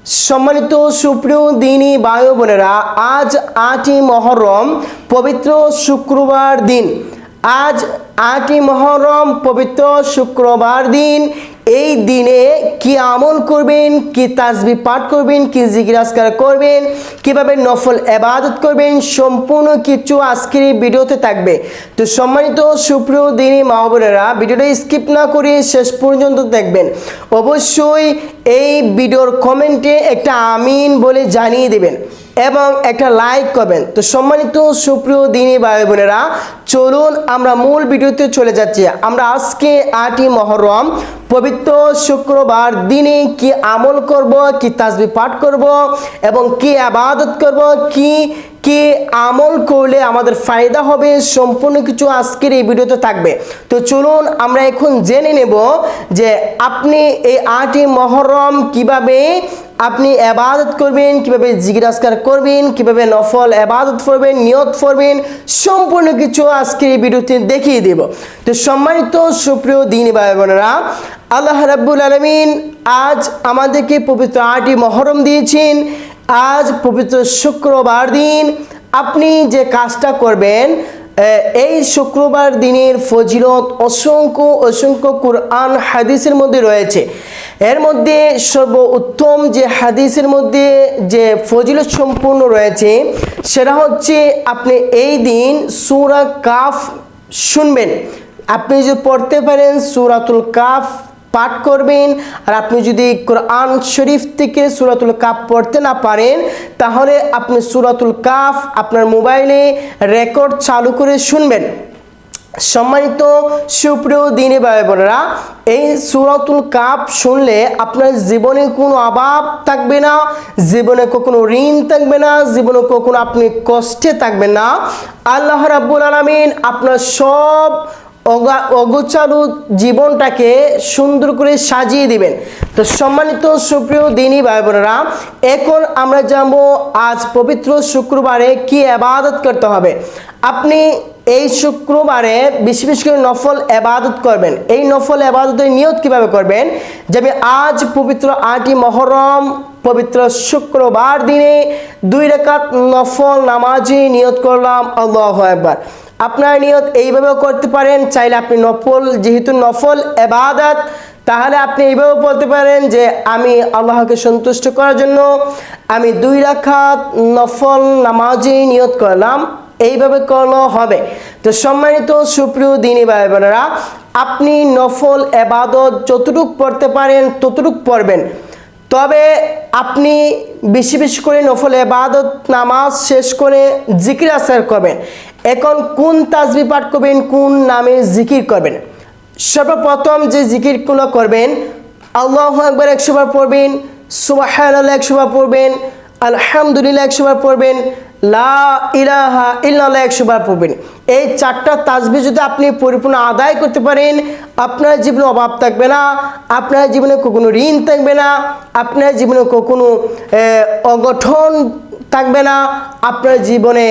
सम्मानित सुप्रिय दीनी भाई बोनेरा आज 8 मुहर्रम पवित्र शुक्रवार दिन आज 8 मुहर्रम पवित्र शुक्रवार दिन এই দিনে কি আমল করবেন কি তাসবিহ পাঠ করবেন কি জিকির আজকার করবেন কিভাবে নফল ইবাদত করবেন সম্পূর্ণ কিছু আজকের এই ভিডিওতে থাকবে তো সম্মানিত সুপ্রিয় দিনী মা বোনেরা ভিডিওটা স্কিপ না করে শেষ পর্যন্ত দেখবেন অবশ্যই এই ভিডিওর কমেন্টে একটা আমিন বলে জানিয়ে দিবেন এবং একটা লাইক করবেন তো সম্মানিত সুপ্রিয় দিনী ভাই বোনেরা চলুন আমরা মূল ভিডিওতে চলে যাচ্ছি আমরা আজকে 8 মুহররম পবিত্র শুক্রবার দিনে কি আমল করব কি তাসবিহ পাঠ করব এবং কি ইবাদত করব কি আমল করলে আমাদের ফায়দা হবে সম্পূর্ণ কিছু আজকের এই ভিডিওতে থাকবে তো চলুন আমরা এখন জেনে নেব যে আপনি এই 8 মুহররম কিভাবে আপনি ইবাদত করবেন কিভাবে জিকির আজকার করবেন কিভাবে নফল ইবাদত করবেন নিয়ত করবেন সম্পূর্ণ কিছু আজকের এই ভিডিওতে দেখিয়ে দেব তো সম্মানিত সুপ্রিয় দ্বীনি ভাই বোনেরা আল্লাহ রাব্বুল আলামিন আজ আমাদেরকে পবিত্র 8 মুহররম দিয়েছেন আজ পবিত্র শুক্রবার দিন আপনি যে কাজটা করবেন এই শুক্রবার দিনের ফজিলত অসংখ্য কুরআন হাদিসের মধ্যে রয়েছে এর মধ্যে সর্বোত্তম যে হাদিসের মধ্যে যে ফজিলত সম্পূর্ণ রয়েছে সেটা হচ্ছে আপনি এই দিন সূরা কাফ শুনবেন আপনি যদি পড়তে পারেন সূরাতুল কাফ পাঠ করবেন আর আপনি যদি কোরআন শরীফ থেকে সূরাতুল কাফ পড়তে না পারেন তাহলে আপনি সূরাতুল কাফ আপনার মোবাইলে রেকর্ড চালু করে শুনবেন সম্মানিত সুপ্রিয় দ্বীনি ভাই বোনেরা এই সূরাতুল কাফ শুনলে আপনার জীবনে কোনো অভাব থাকবে না জীবনে কখনো ঋণ থাকবে না জীবনে কখনো আপনি কষ্টে থাকবেন না আল্লাহ রাব্বুল আলামিন আপনার সব অগোছালো জীবনটাকে সুন্দর করে সাজিয়ে দিবেন তো সম্মানিত সুপ্রিয় দ্বীনি ভাই বোনেরা এখন আমরা জানবো আজ পবিত্র শুক্রবারে কি ইবাদত করতে হবে আপনি এই শুক্রবারে বেশি বেশি করে নফল ইবাদত করবেন এই নফল ইবাদতের নিয়ত কিভাবে করবেন যে আমি আজ পবিত্র 8 মুহররম পবিত্র শুক্রবার দিনে 2 রাকাত নফল নামাজে নিয়ত করলাম আল্লাহু আকবার আপনার নিয়ত এইভাবে করতে পারেন চাইলে আপনি নফল যেহেতু নফল ইবাদত তাহলে আপনি এইভাবে বলতে পারেন যে আমি আল্লাহকে সন্তুষ্ট করার জন্য আমি 2 রাকাত নফল নামাজে নিয়ত করলাম এইভাবে করলে হবে তো সম্মানিত সুপ্রিয় দ্বীনি ভাই বোনেরা আপনি নফল ইবাদত যতটুকু পড়তে পারেন ততটুকু পড়বেন তবে আপনি বেশি বেশি করে নফল ইবাদত নামাজ শেষ করে জিকির আজকার করবেন এখন কোন তাসবিহ পাঠ করবেন কোন নামে জিকির করবেন সর্বপ্রথম যে জিকিরগুলো করবেন আল্লাহু আকবার 100 বার পড়বেন সুবহানাল্লাহ 100 বার পড়বেন আলহামদুলিল্লাহ 100 বার পড়বেন লা ইলাহা ইল্লাল্লাহ 100 বার পড়বেন এই 4টা তাসবিহ যদি আপনি পরিপূর্ণ আদায় করতে পারেন আপনার জীবনে অভাব থাকবে না আপনার জীবনে কোনো ঋণ থাকবে না আপনার জীবনে কোনো অগঠন থাকবে না আপনার জীবনে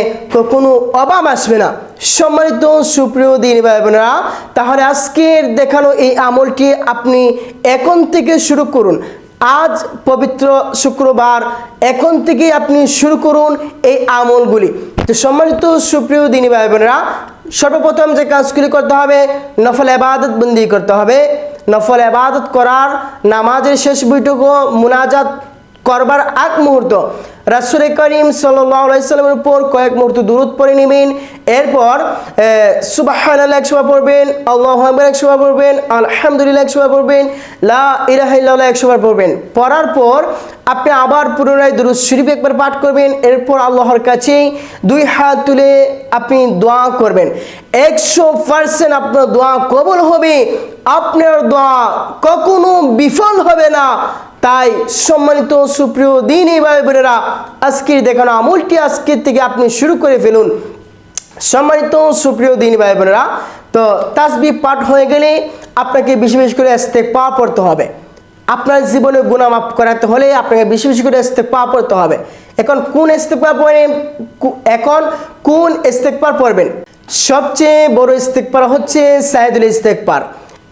কোনো অভাব আসবে না সম্মানিত সুপ্রিয় দ্বীনি ভাই বোনেরা তাহলে আজকের দেখানো এই আমলটি আপনি এখন থেকে শুরু করুন আজ পবিত্র শুক্রবার এখন থেকে আপনি শুরু করুন এই আমলগুলি তো সম্মানিত সুপ্রিয় দ্বীনি ভাই বোনেরা সর্বপ্রথম যে কাজগুলি করতে হবে নফল ইবাদত বন্দি করতে হবে নফল ইবাদত করার নামাজের শেষ বৈঠক মুনাজাত করবার আগ মুহূর্ত রাসূল করিম সাল্লাল্লাহু আলাইহি সাল্লামের উপর কয়েক মুহূর্ত দুরূদ পড়ে নেবেন এরপর সুবহানাল্লাহ 100 বার পড়বেন আল্লাহু আকবার 100 বার পড়বেন আলহামদুলিল্লাহ 100 বার পড়বেন লা ইলাহা ইল্লাল্লাহ 100 বার পড়বেন পড়ার পর আপনি আবার পুনরায় দুরূদ শরীফ একবার পাঠ করবেন এরপর আল্লাহর কাছে 2 হাত তুলে আপনি দোয়া করবেন 100% আপনার দোয়া কবুল হবে আপনার দোয়া কখনো বিফল হবে না তাই সম্মানিত সুপ্রিয় দ্বীনি ভাই বোনেরা আজকের দেখানো আমলটি আজকের থেকে আপনি শুরু করে ফেলুন সম্মানিত সুপ্রিয় দ্বীনি ভাই বোনেরা তো তাসবিহ পাঠ হয়ে গেলে আপনাকে বেশি বেশি করে ইস্তেগফার পড়তে হবে আপনার জীবনে গুনাহ মাফ করাতে হলে আপনাকে বেশি বেশি করে ইস্তেগফার পড়তে হবে এখন কোন ইস্তেগফার পড়বেন সবচেয়ে বড় ইস্তেগফার হচ্ছে সাইয়্যিদুল ইস্তেগফার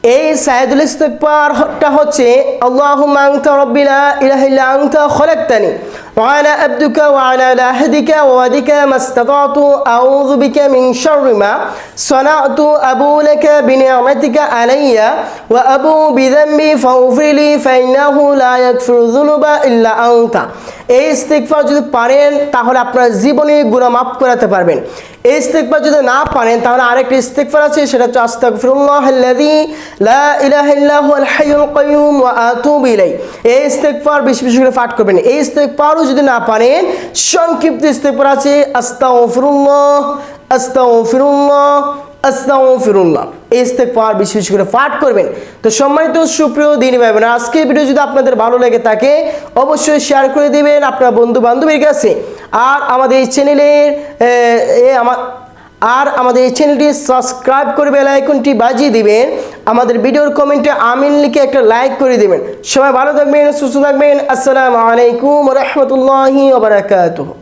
এই সাইদুল ইস্তিগফারটা হচ্ছে আল্লাহুম্মা আনতা রাব্বি লা ইলাহা ইল্লা আনতা খলাকতানি ওয়া আনা আবদুকা ওয়া আলা আহদিকা ওয়া ওয়াদিকা মাস্তাতাতু আউযু বিকা মিন শাররি মা সানাতু আবু লাকা বিনি'মাতিকা আলাইয়া ওয়া আবু বিযামবি ফাগফির লি ফাইন্নাহু লা ইয়াগফিরু যুনুবা ইল্লা আনতা। এই ইস্তিগফার যদি পারেন তাহলে আপনার জীবনে গুনাহ মাফ করাতে পারবেন। এই ইস্তিগফার যদি না পারেন তাহলে আরেকটি ইস্তিগফার আছে, সেটা হচ্ছে আস্তাগফিরুল্লাহাল্লাযী লা ইলাহা ইল্লা হুয়াল হাইয়ুল কাইয়্যুম ওয়া আতুবু ইলাইহি। এই ইস্তিগফার বেশি বেশি করে পাঠ করবেন। এই ইস্তিগফারও যদি না পারেন সংক্ষিপ্ত ইস্তিগফার আছে আস্তাগফিরুল্লাহ আস্তাগফিরুল্লাহ আস্তাগফিরুল্লাহ। এই ইস্তিগফার বেশি বেশি করে পাঠ করবেন। তো সম্মানিত সুপ্রিয় দিনী ভাই বোনেরা, আজকের ভিডিও যদি আপনাদের ভালো লেগে থাকে অবশ্যই শেয়ার করে দিবেন আপনার বন্ধু বান্ধবীর কাছে। আর আমাদের এই চ্যানেলটি সাবস্ক্রাইব করে বেল আইকনটি বাজিয়ে দিবেন। আমাদের ভিডিওর কমেন্টে আমিন লিখে একটা লাইক করে দিবেন। সবাই ভালো থাকবেন, সুস্থ থাকবেন। আসসালামু আলাইকুম ওয়া রাহমাতুল্লাহি ওয়া বারাকাতুহু।